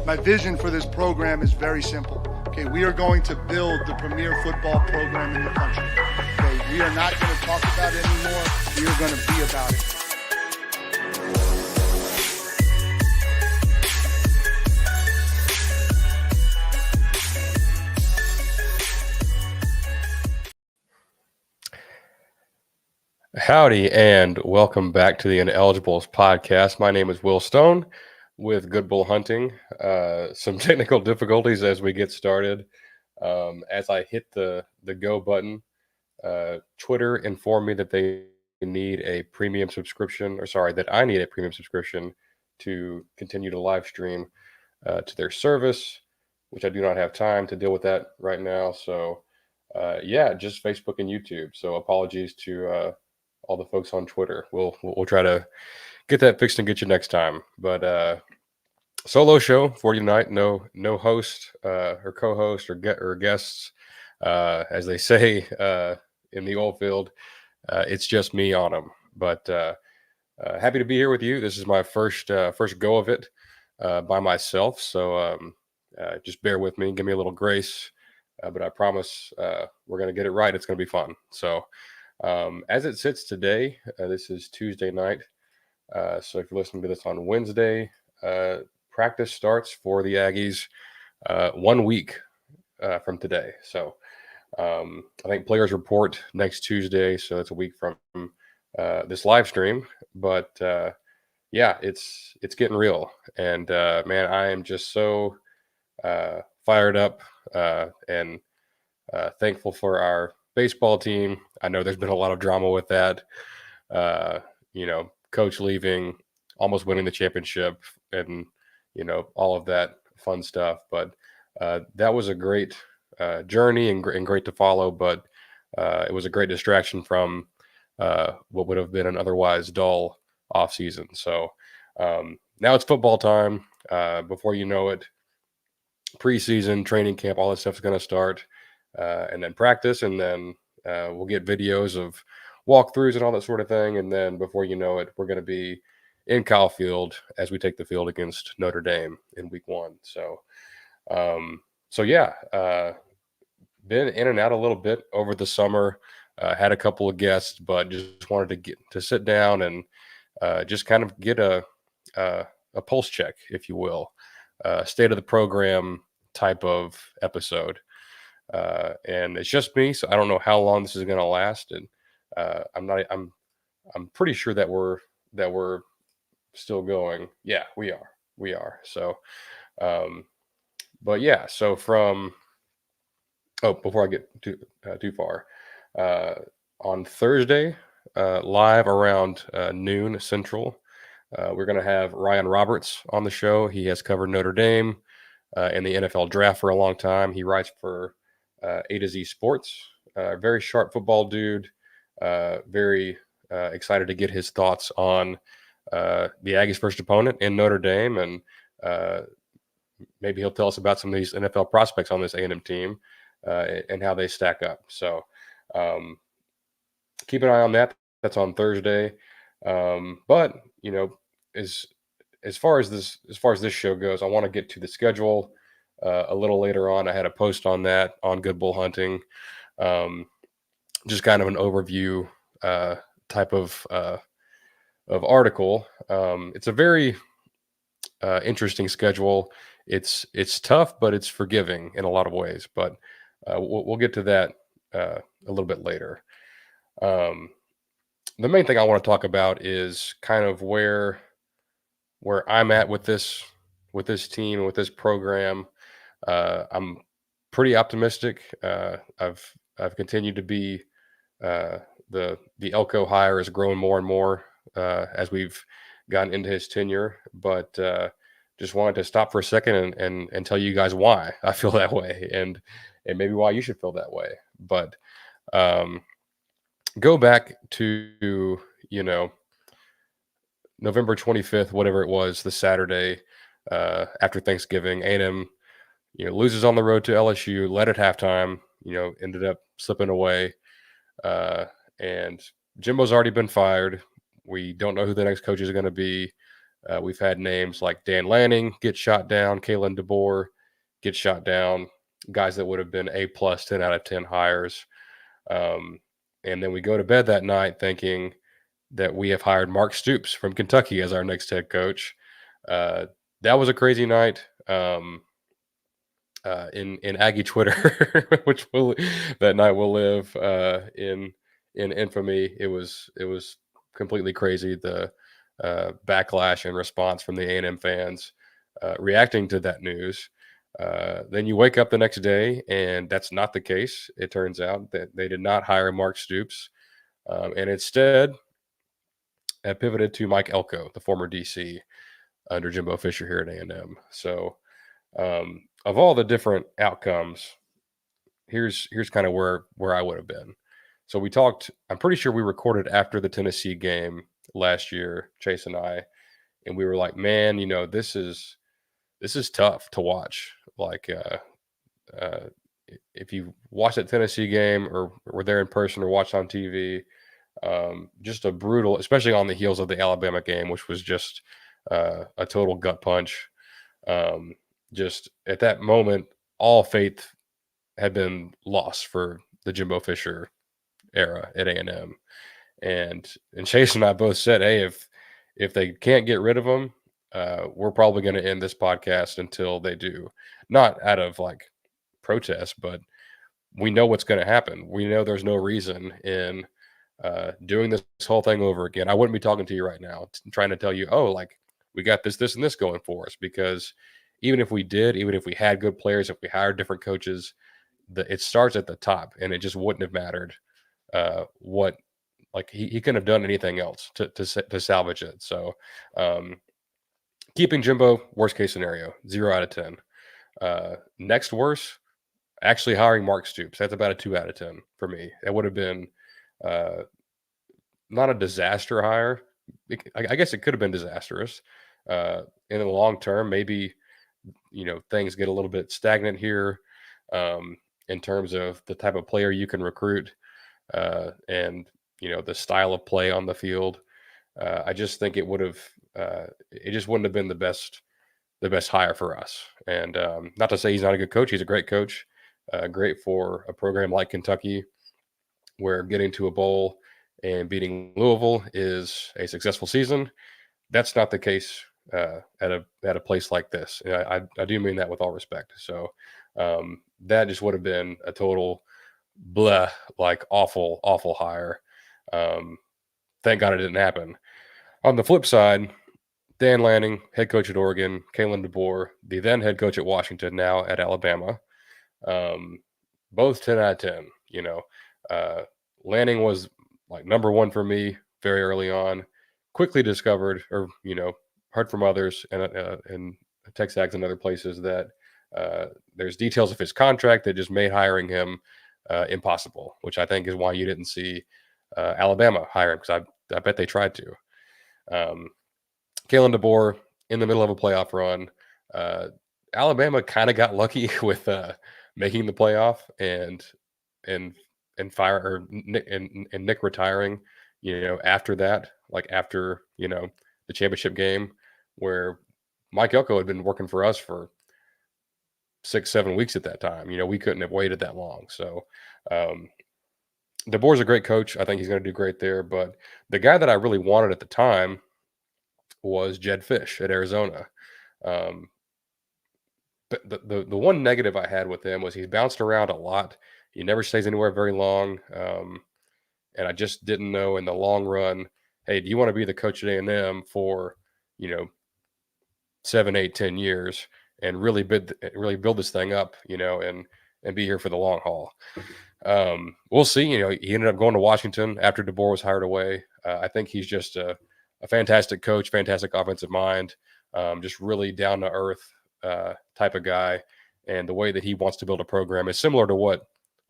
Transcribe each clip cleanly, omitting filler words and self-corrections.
My vision for this program is very simple. Okay, we are going to build the premier football program in the country. Okay, we are not going to talk about it anymore. We are going to be about it. Howdy, and welcome back to the Ineligibles podcast. My name is Will Stone with Good Bull Hunting. Some technical difficulties as we get started. As I hit the go button, Twitter informed me that they need a premium subscription, that I need a premium subscription to continue to live stream to their service, which I do not have time to deal with that right now. So, just Facebook and YouTube. So apologies to all the folks on Twitter. We'll try to get that fixed and get you next time. But solo show for you tonight. No host or co-host or guests, as they say in the oil field. It's just me on them. But happy to be here with you. This is my first go of it by myself. So just bear with me. Give me a little grace. But I promise we're going to get it right. It's going to be fun. So as it sits today, this is Tuesday night. So if you're listening to this on Wednesday, practice starts for the Aggies 1 week from today. So I think players report next Tuesday. So it's a week from this live stream. But it's getting real. And man, I am just so fired up and thankful for our baseball team. I know there's been a lot of drama with that. Coach leaving, almost winning the championship, and all of that fun stuff. But that was a great journey and great to follow. But it was a great distraction from what would have been an otherwise dull off season. So now it's football time. Before you know it, preseason, training camp, all that stuff is going to start. And then practice, and then we'll get videos of walkthroughs and all that sort of thing. And then before you know it, we're going to be in Kyle Field as we take the field against Notre Dame in week 1. So, been in and out a little bit over the summer. Had a couple of guests, but just wanted to sit down and just kind of get a pulse check, if you will, state of the program type of episode. And it's just me, so I don't know how long this is going to last. And I'm pretty sure that we're still going. Yeah, we are. So, but yeah. So before I get too far, on Thursday, live around noon Central, we're going to have Ryan Roberts on the show. He has covered Notre Dame and the NFL draft for a long time. He writes for A to Z Sports. Very sharp football dude. Very excited to get his thoughts on the Aggies' first opponent in Notre Dame, and maybe he'll tell us about some of these NFL prospects on this A&M team and how they stack up. So keep an eye on that. That's on Thursday. But as far as this show goes, I want to get to the schedule a little later on. I had a post on that on Good Bull Hunting, just kind of an overview type of article. It's a very interesting schedule. It's tough, but it's forgiving in a lot of ways. But we'll get to that a little bit later. The main thing I want to talk about is kind of where I'm at with this team, with this program. I'm pretty optimistic. I've continued to be the Elko hire is growing more and more as we've gotten into his tenure. But just wanted to stop for a second and tell you guys why I feel that way, and maybe why you should feel that way. But go back to November 25th, whatever it was, the Saturday after Thanksgiving. A&M loses on the road to LSU, led at halftime, ended up slipping away. And Jimbo's already been fired. We don't know who the next coach is going to be. We've had names like Dan Lanning get shot down, Kalen DeBoer get shot down, guys that would have been A plus 10 out of 10 hires. And then we go to bed that night thinking that we have hired Mark Stoops from Kentucky as our next head coach. Uh, that was a crazy night. In Aggie Twitter, which will that night will live in infamy. It was completely crazy. The backlash and response from the A&M fans reacting to that news. Then you wake up the next day, and that's not the case. It turns out that they did not hire Mark Stoops, and instead pivoted to Mike Elko, the former DC under Jimbo Fisher here at A&M. So, of all the different outcomes, here's kind of where I would have been. So we talked. I'm pretty sure we recorded after the Tennessee game last year, Chase and I, and we were like, "Man, this is tough to watch." Like, uh, if you watched that Tennessee game or were there in person or watched on TV, just a brutal, especially on the heels of the Alabama game, which was just a total gut punch. Just at that moment, all faith had been lost for the Jimbo Fisher era at A&M. And Chase and I both said, "Hey, if they can't get rid of him, we're probably going to end this podcast until they do." Not out of like protest, but we know what's going to happen. We know there's no reason in doing this whole thing over again. I wouldn't be talking to you right now, trying to tell you, "Oh, like we got this, and this going for us," because even if we did, even if we had good players, if we hired different coaches, it starts at the top, and it just wouldn't have mattered what like he couldn't have done anything else to salvage it. So keeping Jimbo, worst case scenario, 0 out of 10. Next worst, actually hiring Mark Stoops. That's about a 2 out of 10 for me. It would have been uh, not a disaster hire. I guess it could have been disastrous in the long term. Maybe things get a little bit stagnant here in terms of the type of player you can recruit and the style of play on the field. I just think it would have it just wouldn't have been the best hire for us. And not to say he's not a good coach. He's a great coach, great for a program like Kentucky, where getting to a bowl and beating Louisville is a successful season. That's not the case at a place like this. And I do mean that with all respect. So that just would have been a total blah, like awful hire. Thank God it didn't happen. On the flip side, Dan Lanning, head coach at Oregon, Kalen DeBoer, the then head coach at Washington, now at Alabama, both 10 out of 10. Lanning was like number one for me very early on. Quickly discovered, or heard from others and TexAgs and other places that there's details of his contract that just made hiring him impossible, which I think is why you didn't see Alabama hire him, because I bet they tried to. Kalen DeBoer in the middle of a playoff run. Alabama kind of got lucky with making the playoff and Nick retiring. After that, like after the championship game, where Mike Elko had been working for us for 6-7 weeks at that time. We couldn't have waited that long. So DeBoer's a great coach. I think he's going to do great there. But the guy that I really wanted at the time was Jed Fish at Arizona. But the one negative I had with him was he's bounced around a lot. He never stays anywhere very long. And I just didn't know in the long run, hey, do you want to be the coach at A&M for, 7, 8, 10 years and really build this thing up, and be here for the long haul? We'll see. He ended up going to Washington after DeBoer was hired away. I think he's just a fantastic coach, fantastic offensive mind, just really down to earth type of guy. And the way that he wants to build a program is similar to what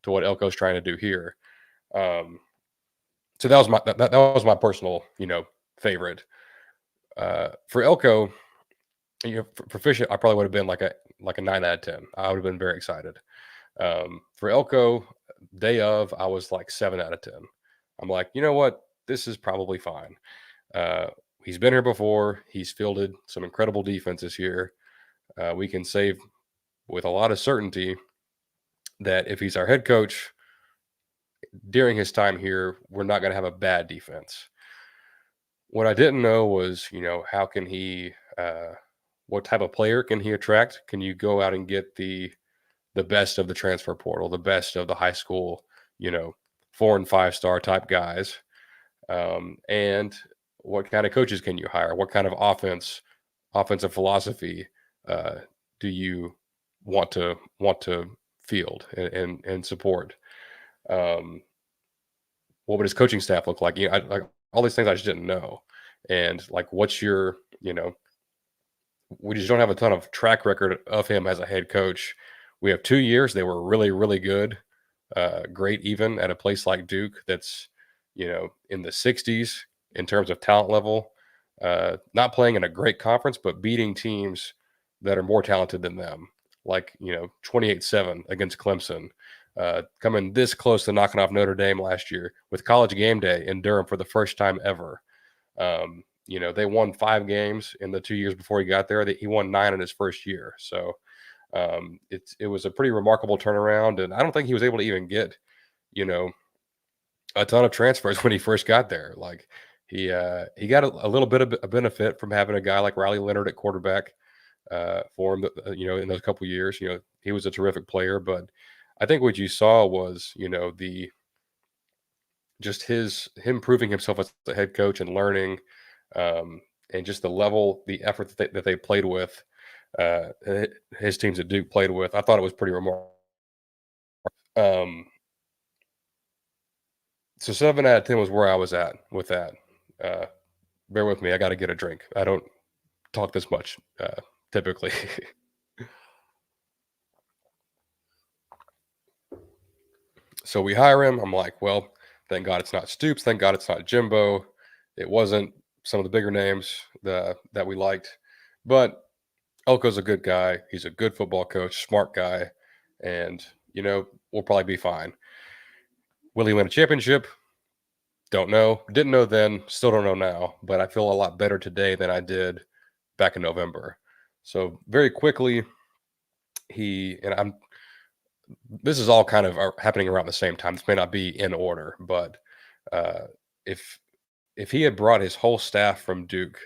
Elko's trying to do here. So that was my personal, favorite. For Elko, for Fisher, I probably would have been like a 9 out of 10. I would have been very excited. For Elko, day of, I was like 7 out of 10. I'm like, you know what? This is probably fine. he's been here before. He's fielded some incredible defenses here. We can say with a lot of certainty that if he's our head coach during his time here, we're not going to have a bad defense. What I didn't know was, how can he, what type of player can he attract? Can you go out and get the best of the transfer portal, the best of the high school, 4 and 5 star type guys? And what kind of coaches can you hire? What kind of offensive philosophy do you want to field and support? What would his coaching staff look like? Like all these things I just didn't know. And like, what's your, we just don't have a ton of track record of him as a head coach. We have 2 years. They were really, really good, great, even at a place like Duke that's, in the 60s in terms of talent level, not playing in a great conference, but beating teams that are more talented than them, like, 28-7 against Clemson, coming this close to knocking off Notre Dame last year with College Game Day in Durham for the first time ever. They won 5 games in the 2 years before he got there. He won 9 in his first year. So it was a pretty remarkable turnaround. And I don't think he was able to even get, a ton of transfers when he first got there. Like he got a little bit of a benefit from having a guy like Riley Leonard at quarterback for him, in those couple years. He was a terrific player, but I think what you saw was, just him proving himself as a head coach and learning, and just the effort that they played with, his teams at Duke played with. I thought it was pretty remarkable. Um, so 7 out of 10 was where I was at with that. Bear with me, I got to get a drink. I don't talk this much typically. So we hire him. I'm like, well, thank God it's not Stoops. Thank God it's not Jimbo. It wasn't some of the bigger names that we liked. But Elko's a good guy. He's a good football coach, smart guy. And, we'll probably be fine. Will he win a championship? Don't know. Didn't know then. Still don't know now. But I feel a lot better today than I did back in November. So very quickly, this is all kind of happening around the same time. This may not be in order, but if he had brought his whole staff from Duke,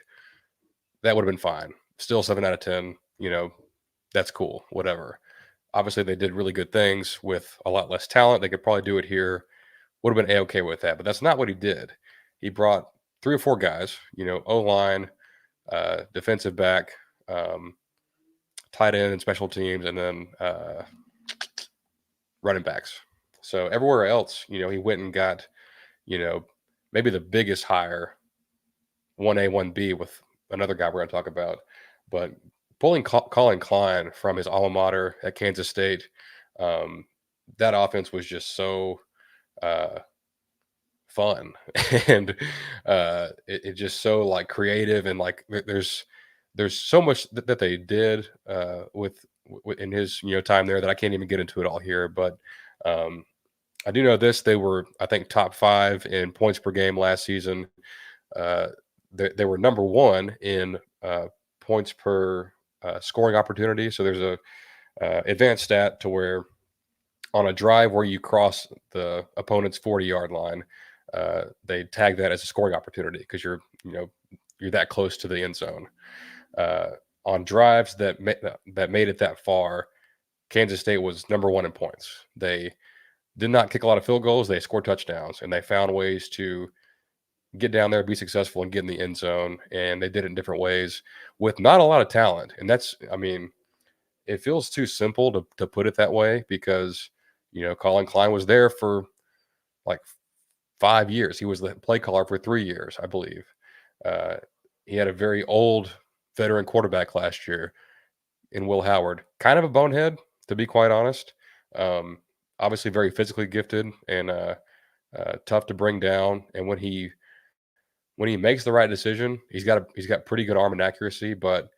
that would have been fine. Still 7 out of 10, that's cool, whatever. Obviously, they did really good things with a lot less talent. They could probably do it here. Would have been A-okay with that, but that's not what he did. He brought 3 or 4 guys, O-line, defensive back, tight end and special teams, and then running backs. So everywhere else, he went and got, maybe the biggest hire, 1A, 1B with another guy we're going to talk about, but pulling Colin Klein from his alma mater at Kansas State, that offense was just so fun and it just so like creative, and like there's so much that they did with in his time there that I can't even get into it all here. But I do know this: they were, I think, top 5 in points per game last season. They were number 1 in points per scoring opportunity. So there's a advanced stat to where on a drive where you cross the opponent's 40-yard line, they tag that as a scoring opportunity because you're that close to the end zone. On drives that made it that far, Kansas State was number 1 in points. They did not kick a lot of field goals. They scored touchdowns, and they found ways to get down there, be successful, and get in the end zone. And they did it in different ways with not a lot of talent. And that's, it feels too simple to put it that way because, Colin Klein was there for like 5 years. He was the play caller for 3 years, I believe. He had a very old veteran quarterback last year in Will Howard, kind of a bonehead, to be quite honest. Obviously very physically gifted and tough to bring down. And when he makes the right decision, he's got pretty good arm and accuracy. But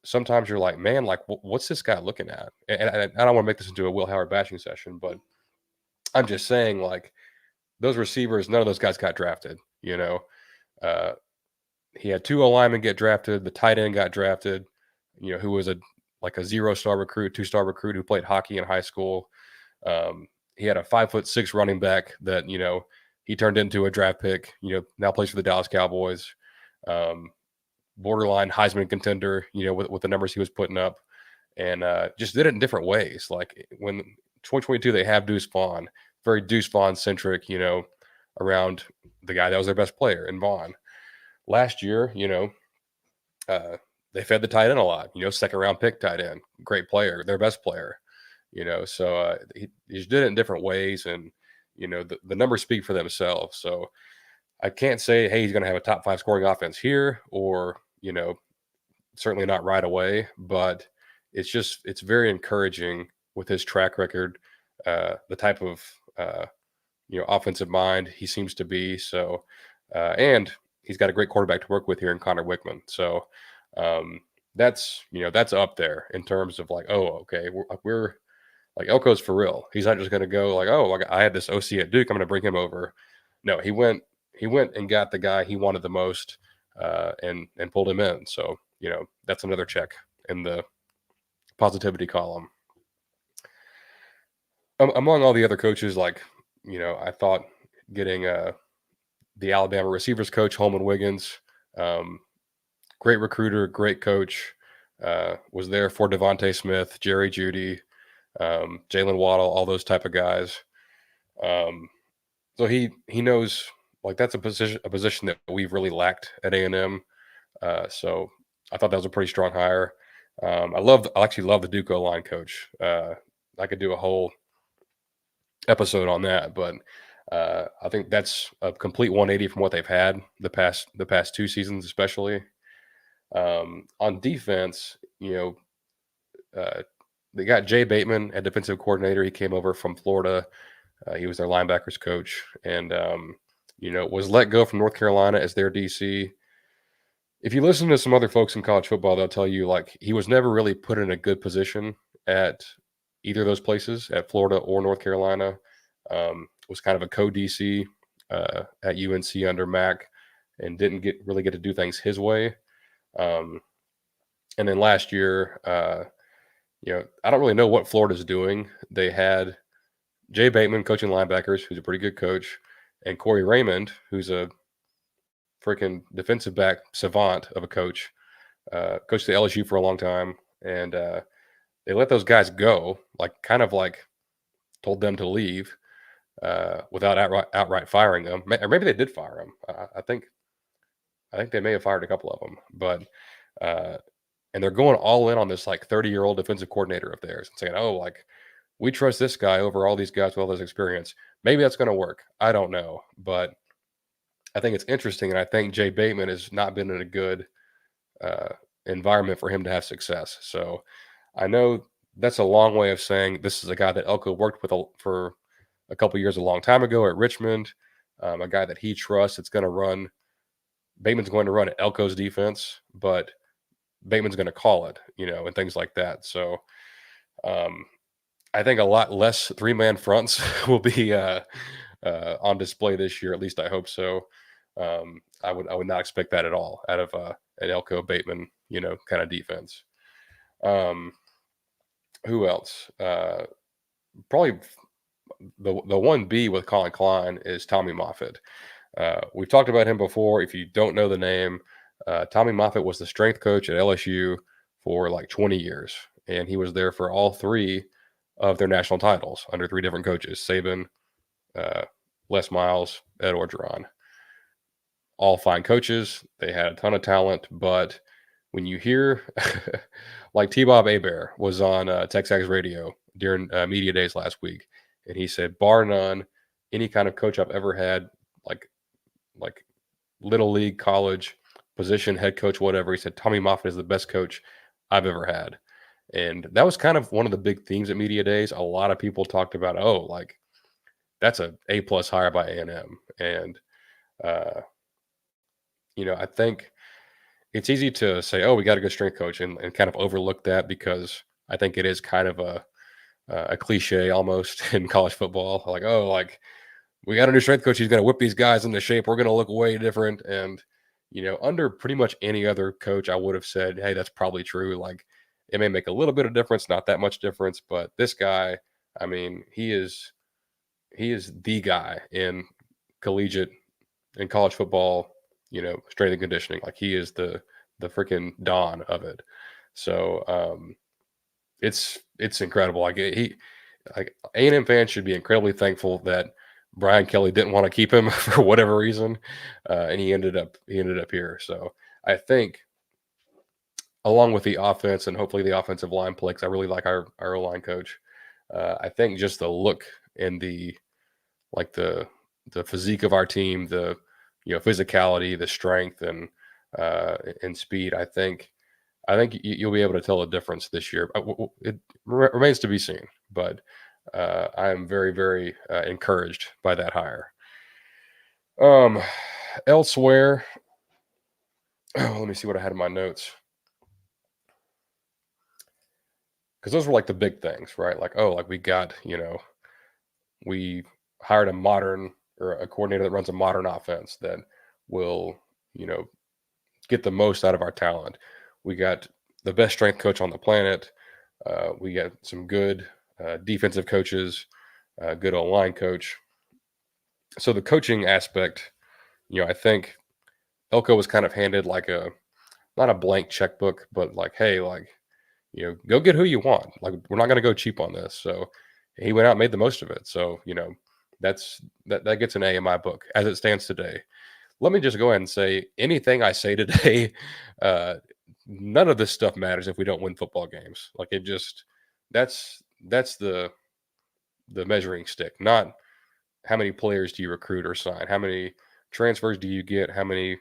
sometimes you're like, man, like what's this guy looking at? And I don't want to make this into a Will Howard bashing session, but I'm just saying, like, those receivers, none of those guys got drafted. he had 2 linemen get drafted. The tight end got drafted, who was a 0-star recruit, 2-star recruit who played hockey in high school. He had a 5'6" running back that, he turned into a draft pick, now plays for the Dallas Cowboys. Borderline Heisman contender, with the numbers he was putting up, and just did it in different ways. Like when 2022, they have Deuce Vaughn, very Deuce Vaughn centric, around the guy that was their best player in Vaughn. Last year, they fed the tight end a lot, second round pick tight end, great player, their best player, so he just did it in different ways. And, the numbers speak for themselves. So I can't say, hey, he's going to have a top 5 scoring offense here, or, certainly not right away, but it's very encouraging with his track record, the type of, offensive mind he seems to be. So, and he's got a great quarterback to work with here in Connor Wickman. So, that's up there in terms of like, oh, okay, we're like Elko's for real. He's not just going to go like, oh, I had this OC at Duke, I'm going to bring him over. No, he went and got the guy he wanted the most, and pulled him in. So, that's another check in the positivity column. Among all the other coaches, like, I thought getting the Alabama receivers coach, Holman Wiggins, great recruiter, great coach, was there for Devontae Smith, Jerry Jeudy, Jalen Waddle, all those type of guys. So he knows, like, that's a position that we've really lacked at A&M. So I thought that was a pretty strong hire. I actually love the Duke O-line coach. I could do a whole episode on that, but I think that's a complete 180 from what they've had the past 2 seasons, especially. On defense, they got Jay Bateman at defensive coordinator. He came over from Florida. He was their linebackers coach, and was let go from North Carolina as their DC. If you listen to some other folks in college football, they'll tell you like he was never really put in a good position at either of those places, at Florida or North Carolina. Was kind of a co-DC at UNC under Mac, and didn't really get to do things his way. And then last year, I don't really know what Florida's doing. They had Jay Bateman coaching linebackers, who's a pretty good coach, and Corey Raymond, who's a freaking defensive back savant of a coach, coached the LSU for a long time. And they let those guys go, kind of told them to leave without outright firing them. Or maybe they did fire them. I think they may have fired a couple of them. But and they're going all in on this 30-year-old defensive coordinator of theirs and saying, oh, we trust this guy over all these guys with all this experience. Maybe that's going to work. I don't know. But I think it's interesting. And I think Jay Bateman has not been in a good environment for him to have success. So I know that's a long way of saying this is a guy that Elko worked with for a couple years, a long time ago at Richmond, a guy that he trusts. It's going to run. Bateman's going to run Elko's defense, but Bateman's going to call it, and things like that. So I think a lot less 3-man fronts will be on display this year. At least I hope so. I would not expect that at all out of an Elko Bateman, kind of defense. Who else? Probably the 1B with Colin Klein is Tommy Moffitt. We've talked about him before. If you don't know the name, Tommy Moffitt was the strength coach at LSU for 20 years, and he was there for all 3 of their national titles under 3 different coaches: Saban, Les Miles, Ed Orgeron. All fine coaches. They had a ton of talent, but when you hear T-Bob Hebert was on Texas radio during media days last week, and he said, bar none, any kind of coach I've ever had, like little league, college position, head coach, whatever, he said Tommy Moffitt is the best coach I've ever had. And that was kind of one of the big themes at media days. A lot of people talked about, that's a A+ hire by A&M. And I think it's easy to say, oh, we got a good strength coach, and kind of overlook that, because I think it is kind of a cliche almost in college football. We got a new strength coach. He's going to whip these guys into shape. We're going to look way different. And, under pretty much any other coach, I would have said, hey, that's probably true. Like, it may make a little bit of difference, not that much difference, but this guy, I mean, he is the guy in collegiate and college football, strength and conditioning. Like, he is the freaking Don of it. So it's incredible. Like A&M fans should be incredibly thankful that Brian Kelly didn't want to keep him for whatever reason, and he ended up here. So I think, along with the offense and hopefully the offensive line play, 'cause I really like our O-line coach. I think just the look and the physique of our team, the physicality, the strength, and speed. I think you'll be able to tell a difference this year. It remains to be seen, but I am very, very encouraged by that hire. Elsewhere, let me see what I had in my notes, because those were like the big things, right? Like, oh, like we hired a coordinator that runs a modern offense that will, you know, get the most out of our talent. We got the best strength coach on the planet. We got some good defensive coaches, good online coach. So the coaching aspect, I think Elko was kind of handed like not a blank checkbook, but like, hey, like, go get who you want. Like, we're not going to go cheap on this. So he went out and made the most of it. So, that gets an A in my book as it stands today. Let me just go ahead and say, anything I say today, none of this stuff matters if we don't win football games. Like, that's the measuring stick, not how many players do you recruit or sign, how many transfers do you get, how many,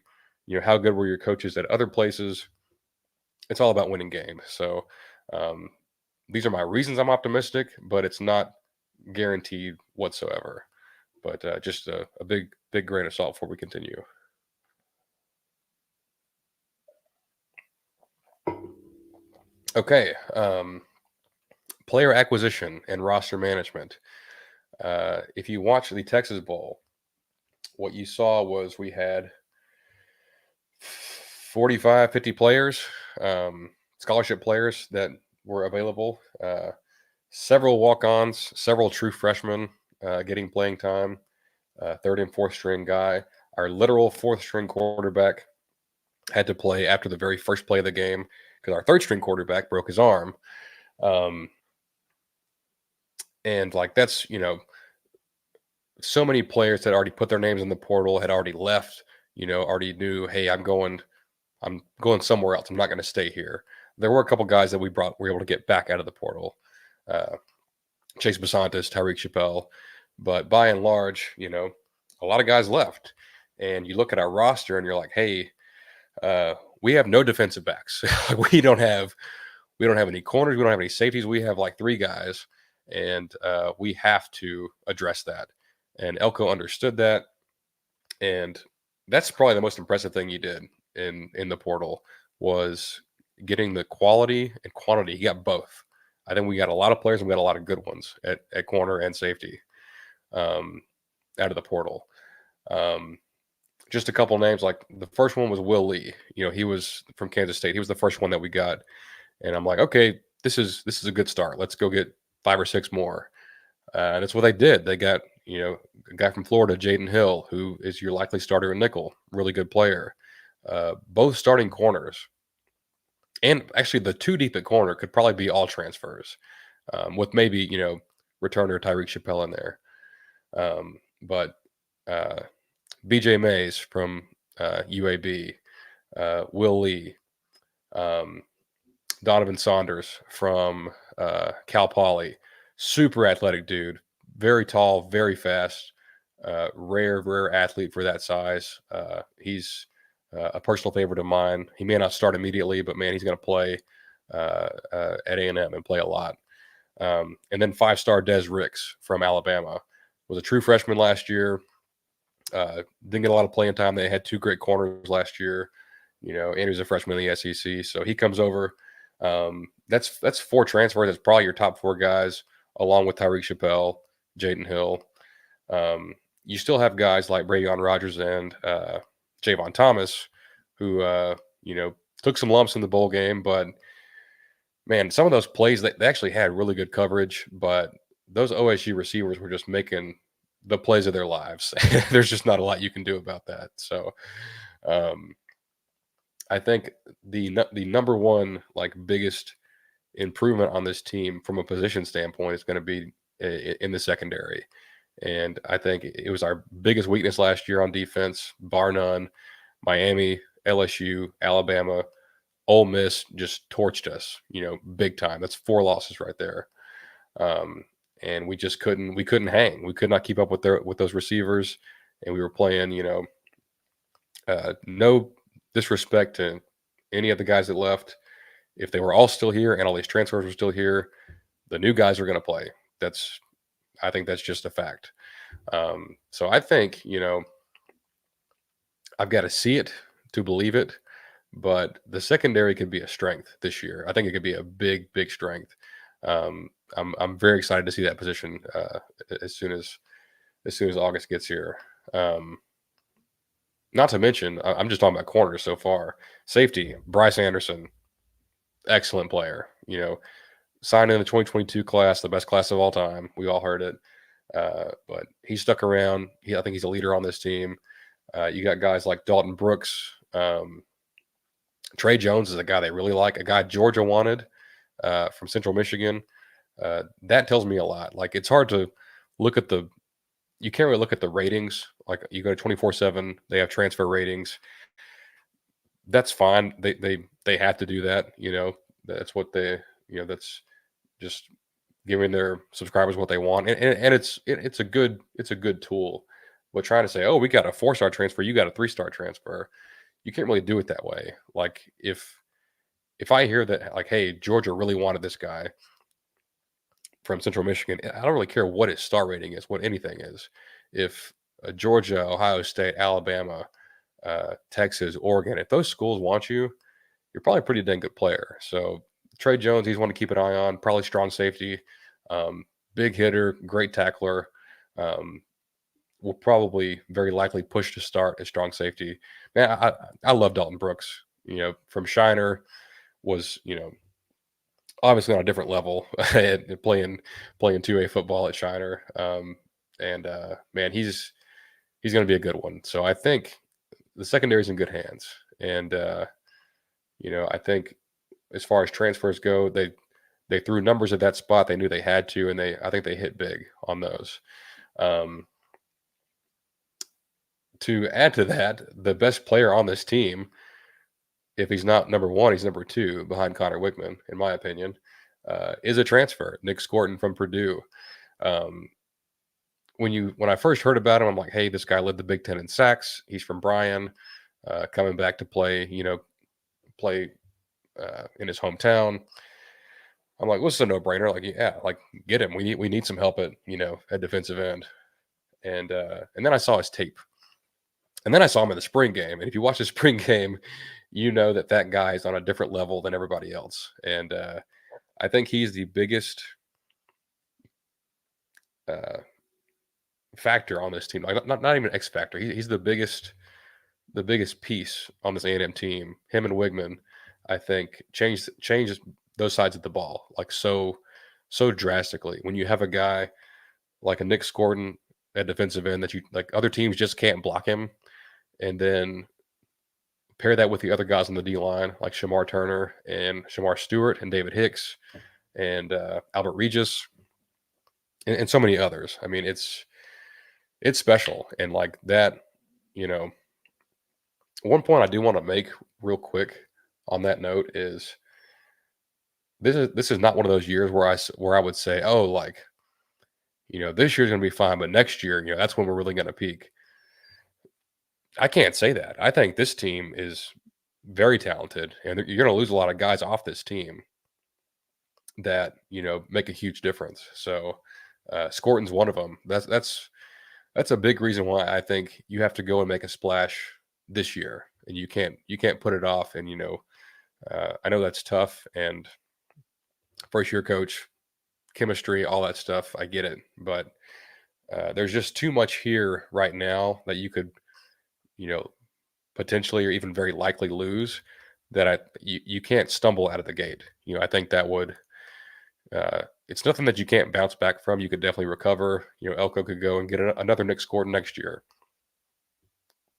how good were your coaches at other places. It's all about winning games. So these are my reasons I'm optimistic, but it's not guaranteed whatsoever. But just a big grain of salt before we continue. Okay. Player acquisition and roster management. If you watch the Texas Bowl, what you saw was we had 45, 50 players, scholarship players that were available, several walk-ons, several true freshmen getting playing time, third and fourth string guy. Our literal fourth string quarterback had to play after the very first play of the game because our third string quarterback broke his arm. And like, that's, so many players that already put their names in the portal, had already left, already knew, hey, I'm going somewhere else. I'm not going to stay here. There were a couple guys that we were able to get back out of the portal. Chase Basantis, Tyreek Chappelle. But by and large, a lot of guys left. And you look at our roster and you're like, hey, we have no defensive backs. we don't have any corners. We don't have any safeties. We have like three guys. And we have to address that. And Elko understood that. And that's probably the most impressive thing he did in the portal, was getting the quality and quantity. He got both. I think we got a lot of players and we got a lot of good ones at corner and safety out of the portal. Just a couple names, like the first one was Will Lee. He was from Kansas State. He was the first one that we got. And I'm like, okay, this is a good start. Let's go get 5 or 6 more. And that's what they did. They got, a guy from Florida, Jaden Hill, who is your likely starter in nickel, really good player. Both starting corners. And actually, the 2 deep at corner could probably be all transfers, with maybe, returner Tyreek Chappelle in there. But BJ Mays from UAB, Will Lee, Donovan Saunders from Cal Poly, super athletic dude, very tall, very fast, rare athlete for that size. He's a personal favorite of mine. He may not start immediately, but man, he's going to play at A&M and play a lot. And then 5-star Des Ricks from Alabama, was a true freshman last year. Didn't get a lot of playing time. They had 2 great corners last year, and he was a freshman in the SEC. So he comes over. That's 4 transfers. That's probably your top 4 guys, along with Tyreek Chappelle, Jaden Hill. You still have guys like Bravion Rogers and Javon Thomas, who took some lumps in the bowl game, but man, some of those plays they actually had really good coverage, but those OSU receivers were just making the plays of their lives. There's just not a lot you can do about that. So um, I think the number one biggest improvement on this team from a position standpoint is going to be in the secondary. And I think it was our biggest weakness last year on defense, bar none. Miami, LSU, Alabama, Ole Miss just torched us, big time. That's 4 losses right there. And we just couldn't hang. We could not keep up with those receivers, and we were playing, no disrespect to any of the guys that left. If they were all still here and all these transfers were still here, the new guys are going to play. I think that's just a fact. So I think, I've got to see it to believe it, but the secondary could be a strength this year. I think it could be a big, big strength. I'm very excited to see that position as soon as August gets here. Not to mention, I'm just talking about corners so far. Safety, Bryce Anderson, excellent player. Signed in the 2022 class, the best class of all time. We all heard it. But he stuck around. I think he's a leader on this team. You got guys like Dalton Brooks. Trey Jones is a guy they really like, a guy Georgia wanted from Central Michigan. That tells me a lot. It's hard to look at you can't really look at the ratings. You go to 24/7, they have transfer ratings. That's fine. They have to do that. That's what that's just giving their subscribers what they want. And it's a good tool. But trying to say, oh, we got a 4-star transfer, you got a 3-star transfer, you can't really do it that way. If I hear that, hey, Georgia really wanted this guy from Central Michigan, I don't really care what his star rating is, what anything is. If Georgia, Ohio State, Alabama, Texas, Oregon, if those schools want you, you're probably a pretty dang good player. So Trey Jones, he's one to keep an eye on. Probably strong safety, big hitter, great tackler. Will probably very likely push to start at strong safety. Man, I love Dalton Brooks. From Shiner, was obviously on a different level playing 2A football at Shiner. Man, he's going to be a good one. So I think the secondary is in good hands. And I think as far as transfers go, they threw numbers at that spot. They knew they had to, and I think they hit big on those. To add to that, the best player on this team, if he's not number 1, he's number 2 behind Connor Wickman, in my opinion, is a transfer, Nick Scorton from Purdue. When I first heard about him, I'm like, hey, this guy led the Big Ten in sacks. He's from Bryan, coming back to play in his hometown. I'm like, what's a no-brainer? Get him. We need some help at defensive end. And then I saw his tape. And then I saw him in the spring game. And if you watch the spring game, you know that guy is on a different level than everybody else. And I think he's the biggest factor on this team. Not even X factor. He's the biggest piece on this A&M team. Him and Wigman, I think, changed those sides of the ball so drastically. When you have a guy like a Nick Scorton at defensive end that other teams just can't block him, and then pair that with the other guys on the D line like Shamar Turner and Shamar Stewart and David Hicks and Albert Regis and so many others. I mean, it's special. And that, one point I do want to make real quick on that note is this is not one of those years where I would say, oh, this year's going to be fine, but next year, that's when we're really going to peak. I can't say that. I think this team is very talented, and you're going to lose a lot of guys off this team that make a huge difference. So Scorton's one of them. That's a big reason why I think you have to go and make a splash this year, and you can't put it off. And I know that's tough, and first year coach, chemistry, all that stuff, I get it, but there's just too much here right now that you could potentially or even very likely lose, that you can't stumble out of the gate. I think that would it's nothing that you can't bounce back from. You could definitely recover. Elko could go and get another Nick scored next year.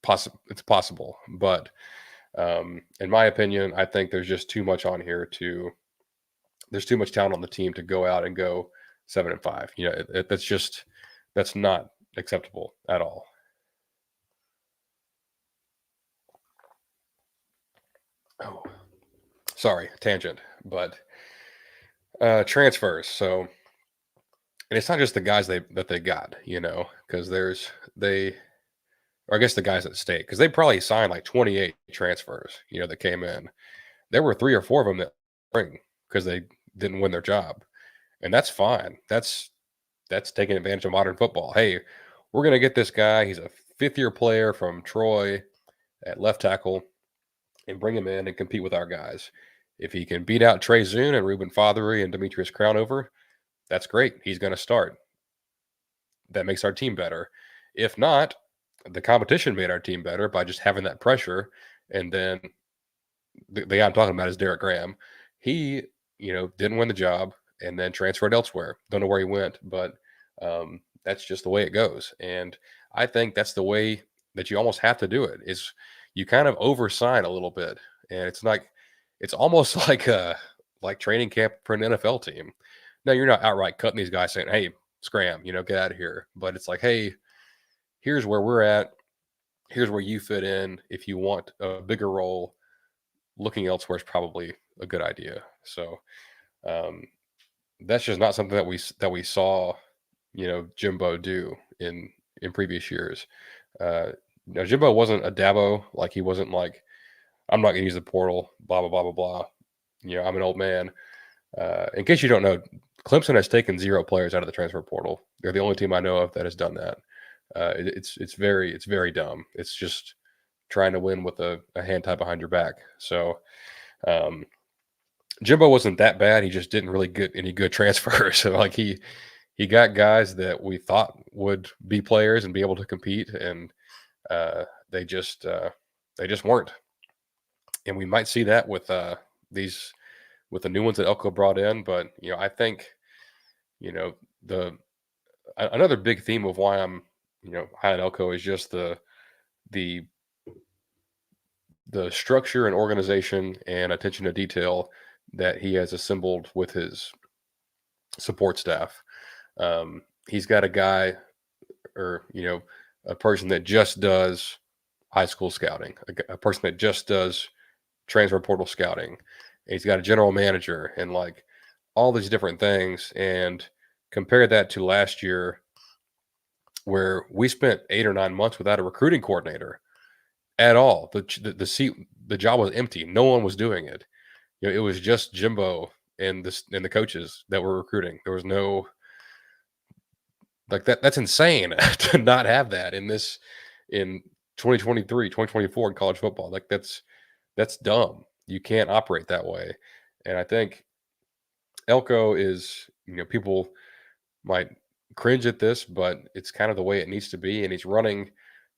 It's possible, but in my opinion, I think there's just too much on here there's too much talent on the team to go out and go 7-5. That's not acceptable at all. Oh, sorry, tangent, but transfers. So, and it's not just the guys that they got, because or I guess the guys at state, because they probably signed like 28 transfers, that came in. There were 3 or 4 of them that spring because they didn't win their job, and that's fine. That's taking advantage of modern football. Hey, we're gonna get this guy. He's a 5th-year player from Troy at left tackle, and bring him in and compete with our guys. If he can beat out Trey Zune and Ruben Fothery and Demetrius Crownover, that's great. He's going to start. That makes our team better. If not, the competition made our team better by just having that pressure. And then the guy I'm talking about is Derek Graham. He, didn't win the job and then transferred elsewhere. Don't know where he went, but that's just the way it goes. And I think that's the way that you almost have to do it. Is you kind of oversign a little bit, and it's almost like training camp for an NFL team. Now you're not outright cutting these guys saying, "Hey, scram, get out of here." But it's like, "Hey, here's where we're at. Here's where you fit in. If you want a bigger role, looking elsewhere is probably a good idea." So that's just not something that we saw, Jimbo do in previous years. Now Jimbo wasn't a Dabo. Like, he wasn't like, "I'm not going to use the portal, blah, blah, blah, blah, blah. I'm an old man." In case you don't know, Clemson has taken 0 players out of the transfer portal. They're the only team I know of that has done that. It's very dumb. It's just trying to win with a hand tied behind your back. So Jimbo wasn't that bad. He just didn't really get any good transfers. So like he got guys that we thought would be players and be able to compete, and they just weren't. And we might see that with the new ones that Elko brought in. But I think another big theme of why I'm high on Elko is just the structure and organization and attention to detail that he has assembled with his support staff. He's got a guy, or a person that just does high school scouting, a person that just does transfer portal scouting. And he's got a general manager and like all these different things. And compare that to last year, where we spent 8 or 9 months without a recruiting coordinator at all. The job was empty. No one was doing it. It was just Jimbo and the coaches that were recruiting. There was no, like, that's insane to not have that in 2023, 2024 in college football. Like, that's dumb. You can't operate that way. And I think Elko is, people might cringe at this, but it's kind of the way it needs to be. And he's running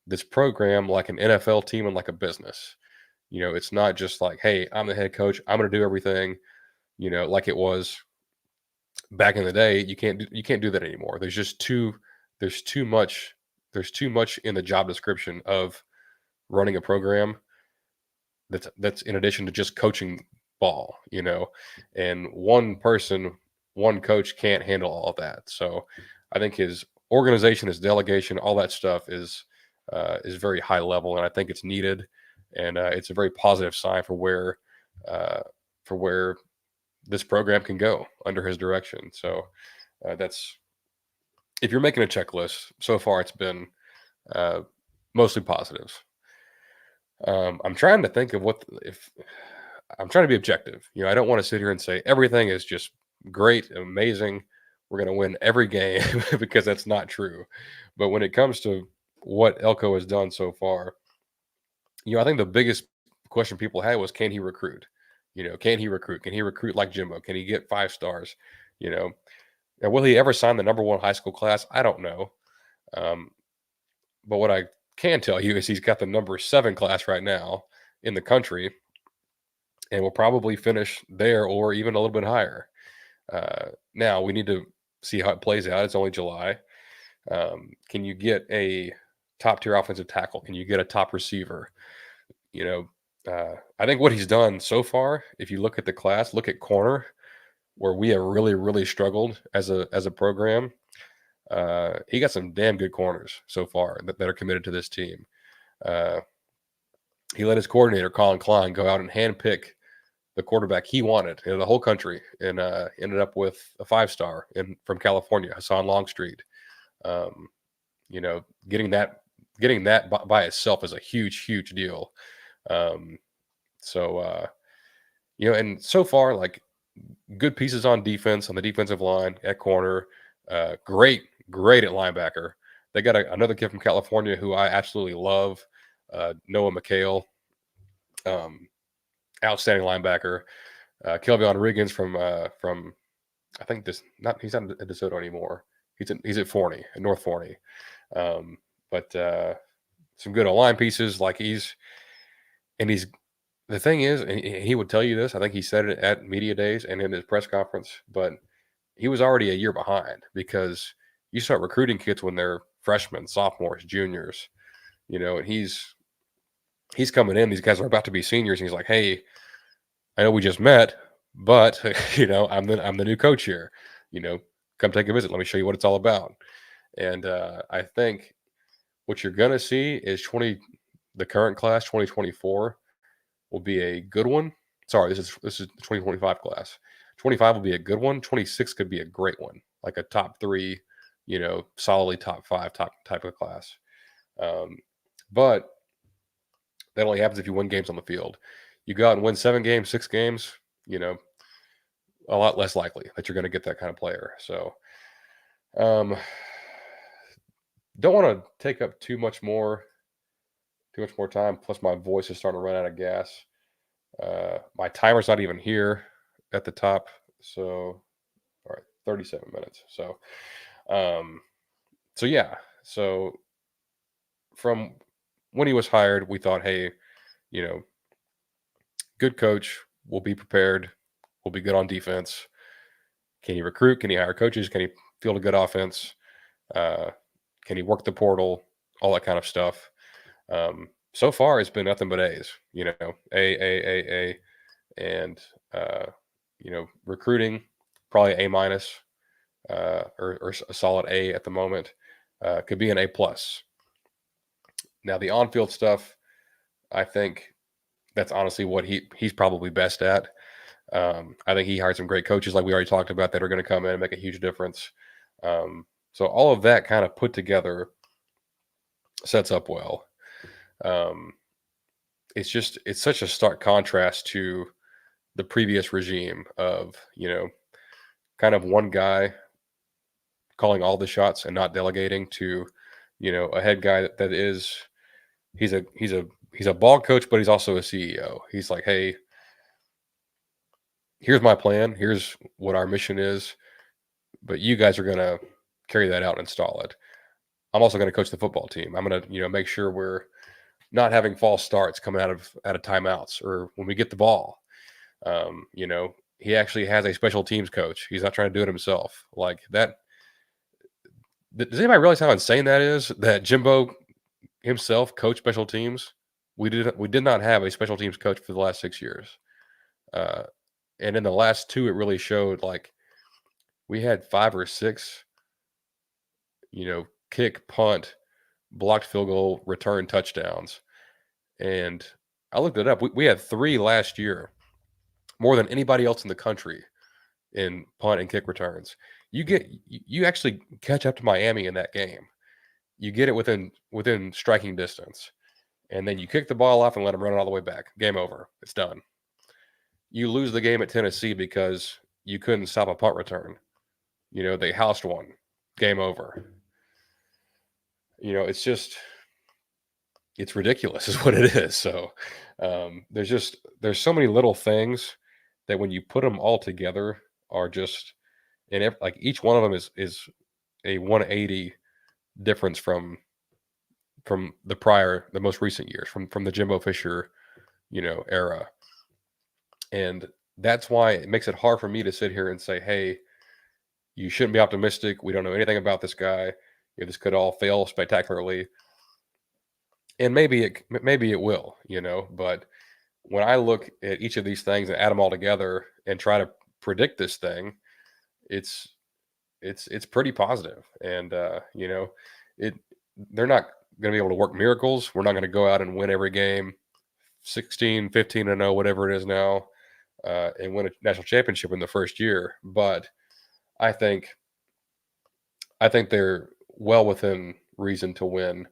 this program like an NFL team and like a business. It's not just like, "Hey, I'm the head coach, I'm going to do everything," like it was back in the day. You can't do that anymore. There's too much in the job description of running a program that's in addition to just coaching ball, and one coach can't handle all of that. So I think his organization, his delegation, all that stuff is very high level, and I think it's needed, and it's a very positive sign for where this program can go under his direction. So that's, if you're making a checklist, so far it's been mostly positive. I'm trying to think of I'm trying to be objective. I don't want to sit here and say everything is just great, amazing, we're going to win every game, because that's not true. But when it comes to what Elko has done so far, I think the biggest question people had was, can he recruit? Can he recruit? Can he recruit like Jimbo? Can he get 5 stars? And will he ever sign the number 1 high school class? I don't know. But what I can tell you is he's got the number 7 class right now in the country, and will probably finish there or even a little bit higher. Now we need to see how it plays out. It's only July. Can you get a top tier offensive tackle? Can you get a top receiver? You know, I think what he's done so far, if you look at the class, look at corner, where we have really, really struggled as a program. He got some damn good corners so far that are committed to this team. He let his coordinator, Colin Klein, go out and handpick the quarterback he wanted in the whole country, and ended up with a 5-star from California, Hassan Longstreet. You know, getting that by itself is a huge, huge deal. You know, and so far, like, good pieces on defense, on the defensive line, at corner. Great at linebacker. They got another kid from California who I absolutely love, Noah McHale. Outstanding linebacker. Kelvin Riggins from I think he's not at DeSoto anymore. He's at Forney, at North Forney. But some good line pieces. Like the thing is, and he would tell you this, I think he said it at media days and in his press conference, but he was already a year behind, because you start recruiting kids when they're freshmen, sophomores, juniors, you know, and he's coming in. These guys are about to be seniors, and he's like, "Hey, I know we just met, but you know, I'm the new coach here. You know, come take a visit. Let me show you what it's all about." And I think what you're gonna see is the current class, 2024, will be a good one. Sorry, this is the 2025 class. 25 will be a good one. 26 could be a great one, like a top 3, you know, solidly top 5 type of class. But that only happens if you win games on the field. You go out and win 7 games, 6 games, you know, a lot less likely that you're going to get that kind of player. So, don't want to take up too much more time. Plus, my voice is starting to run out of gas. My timer's not even here at the top. So, all right, 37 minutes. So, yeah. So, from when he was hired, we thought, hey, you know, good coach, will be prepared, will be good on defense. Can he recruit? Can he hire coaches? Can he field a good offense? Can he work the portal? All that kind of stuff. So far, it's been nothing but A's. You know, A, and you know, recruiting probably A minus, or a solid A at the moment. Could be an A plus. Now the on-field stuff, I think that's honestly what he's probably best at. I think he hired some great coaches, like we already talked about, that are going to come in and make a huge difference. So all of that kind of put together sets up well. It's such a stark contrast to the previous regime of, you know, kind of one guy calling all the shots and not delegating to, you know, a head guy that is, he's a ball coach, but he's also a CEO. He's like, hey, here's my plan. Here's what our mission is, but you guys are going to carry that out and install it. I'm also going to coach the football team. I'm going to, you know, make sure we're not having false starts coming out of timeouts or when we get the ball. You know, he actually has a special teams coach. He's not trying to do it himself. Like that. Does anybody realize how insane that is? That Jimbo himself coached special teams. We did not have a special teams coach for the last 6 years. And in the last 2, it really showed. Like, we had 5 or 6, you know, kick, punt, blocked field goal, return touchdowns. And I looked it up. We had 3 last year, more than anybody else in the country in punt and kick returns. You actually catch up to Miami in that game. You get it within striking distance, and then you kick the ball off and let them run it all the way back. Game over. It's done. You lose the game at Tennessee because you couldn't stop a punt return. You know, they housed one. Game over. You know, it's ridiculous is what it is. So there's so many little things that when you put them all together are just, and like each one of them is a 180 difference from from the most recent years, from the Jimbo Fisher, era. And that's why it makes it hard for me to sit here and say, hey, you shouldn't be optimistic. We don't know anything about this guy. This could all fail spectacularly. And maybe it will, but when I look at each of these things and add them all together and try to predict this thing, it's it's pretty positive. And it they're not going to be able to work miracles. We're not going to go out and win every game 16, 15-0, whatever it is now, and win a national championship in the first year. But I think they're well within reason to win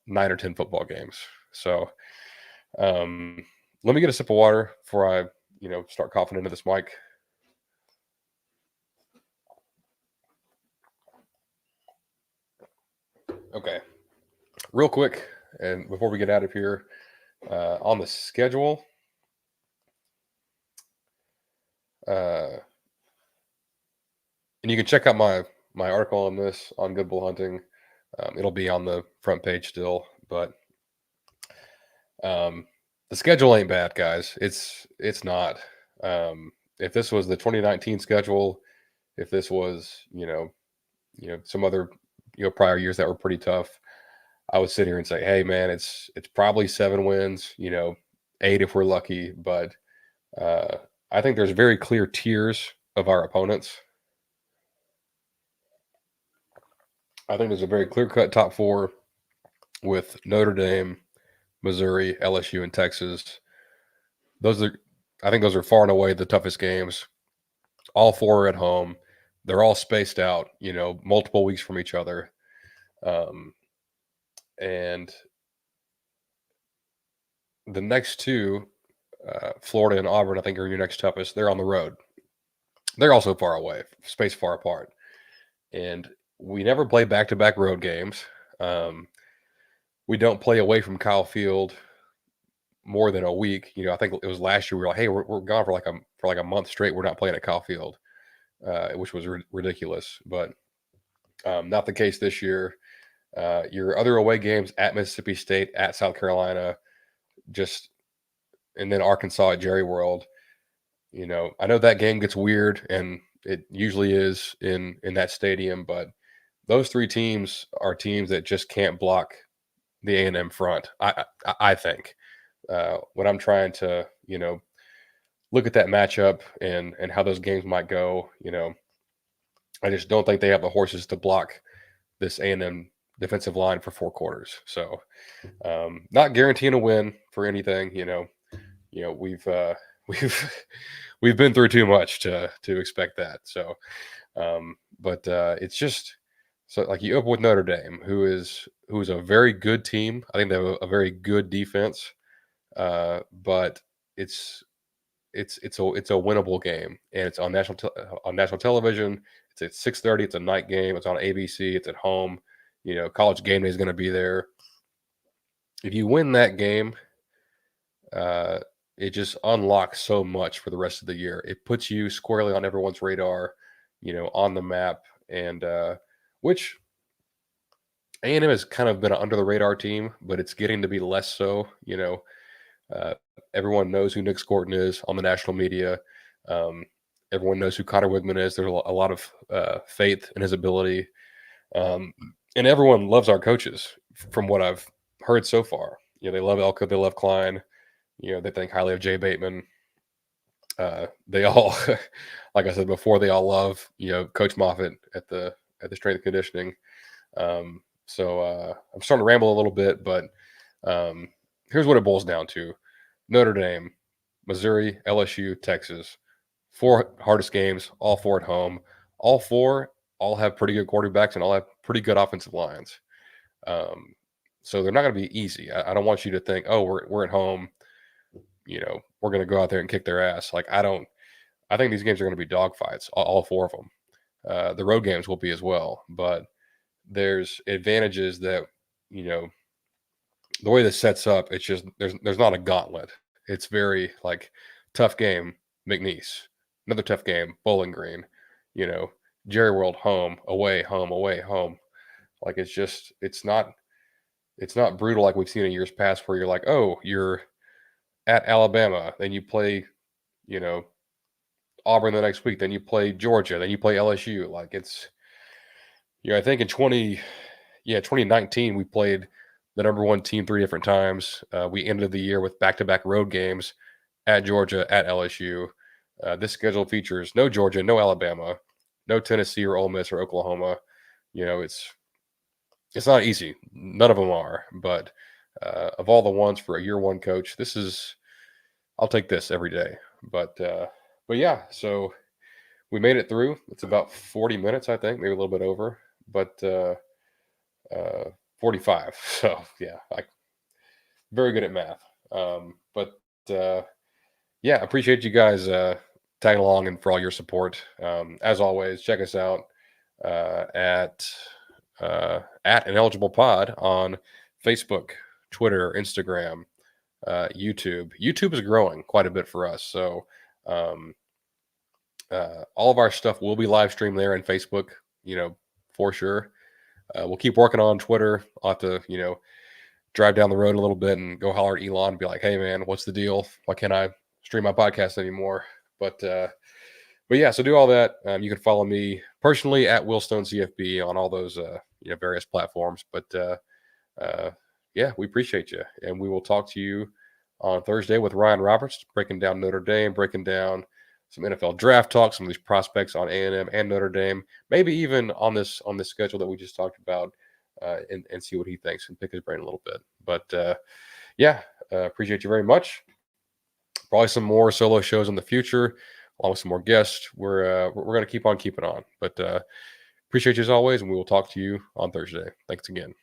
9 or 10 football games. So let me get a sip of water before I, start coughing into this mic. Okay, real quick, and before we get out of here, on the schedule, and you can check out my article on this on Good Bull Hunting. It'll be on the front page still, but the schedule ain't bad, guys. It's not. If this was the 2019 schedule, if this was some other prior years that were pretty tough, I would sit here and say, hey man, it's probably 7 wins, 8 if we're lucky. But I think there's very clear tiers of our opponents. I think there's a very clear-cut top 4 with Notre Dame, Missouri, LSU, and Texas. I think those are far and away the toughest games. All 4 are at home. They're all spaced out, multiple weeks from each other. And the next 2, Florida and Auburn, I think are your next toughest. They're on the road. They're also far away, spaced far apart. And we never play back-to-back road games. We don't play away from Kyle Field more than a week. I think it was last year we were like, hey, we're gone for like a month straight. We're not playing at Kyle Field, which was ridiculous. But not the case this year. Your other away games at Mississippi State, at South Carolina, and then Arkansas at Jerry World. I know that game gets weird, and it usually is in that stadium, but those 3 teams are teams that just can't block the A&M front. I think when I'm trying to look at that matchup and how those games might go, I just don't think they have the horses to block this A&M defensive line for 4 quarters. So not guaranteeing a win for anything. We've been through too much to expect that. So but it's just so like you open with Notre Dame, who is a very good team. I think they have a very good defense, but it's a winnable game, and it's on national television. It's at 6:30. It's a night game. It's on ABC. It's at home. College Game Day is going to be there. If you win that game, it just unlocks so much for the rest of the year. It puts you squarely on everyone's radar, on the map, and which A&M has kind of been an under the radar team, but it's getting to be less so. Everyone knows who Nick Scorton is on the national media. Everyone knows who Connor Wigman is. There's a lot of faith in his ability. And everyone loves our coaches from what I've heard so far. They love Elko. They love Klein. They think highly of Jay Bateman. They all, like I said before, they all love, Coach Moffitt at the strength and conditioning. So I'm starting to ramble a little bit, but here's what it boils down to. Notre Dame, Missouri, LSU, Texas, 4 hardest games, all 4 at home. All 4 have pretty good quarterbacks and all have pretty good offensive lines. So they're not going to be easy. I don't want you to think, oh, we're at home. We're going to go out there and kick their ass. I think these games are going to be dogfights, all 4 of them. The road games will be as well, but there's advantages that, the way this sets up, it's just there's not a gauntlet. It's very tough game, McNeese, another tough game, Bowling Green, Jerry World, home, away, home, away, home. It's not it's not brutal like we've seen in years past where you're like, oh, you're at Alabama, then you play, you know, Auburn the next week, then you play Georgia, then you play LSU. Like it's, I think in 2019 we played the number one team 3 different times. We ended the year with back-to-back road games at Georgia, at LSU. This schedule features no Georgia, no Alabama, no Tennessee or Ole Miss or Oklahoma. It's not easy. None of them are. But of all the ones for a year one coach, I'll take this every day. But yeah, so we made it through. It's about 40 minutes, I think, maybe a little bit over, but 45. So yeah, very good at math. But yeah, appreciate you guys tagging along and for all your support. As always, check us out at Ineligible Pod on Facebook, Twitter, Instagram, YouTube. YouTube is growing quite a bit for us. So all of our stuff will be live streamed there in Facebook, for sure. We'll keep working on Twitter. I'll have to, drive down the road a little bit and go holler at Elon and be like, hey man, what's the deal? Why can't I stream my podcast anymore? But yeah, so do all that. You can follow me personally at WillstoneCFB on all those various platforms. But yeah, we appreciate you, and we will talk to you on Thursday with Ryan Roberts, breaking down Notre Dame, breaking down some NFL draft talk, some of these prospects on A&M and Notre Dame, maybe even on this schedule that we just talked about, and see what he thinks and pick his brain a little bit. But yeah, appreciate you very much. Probably some more solo shows in the future, along with some more guests. We're going to keep on keeping on. But appreciate you as always, and we will talk to you on Thursday. Thanks again.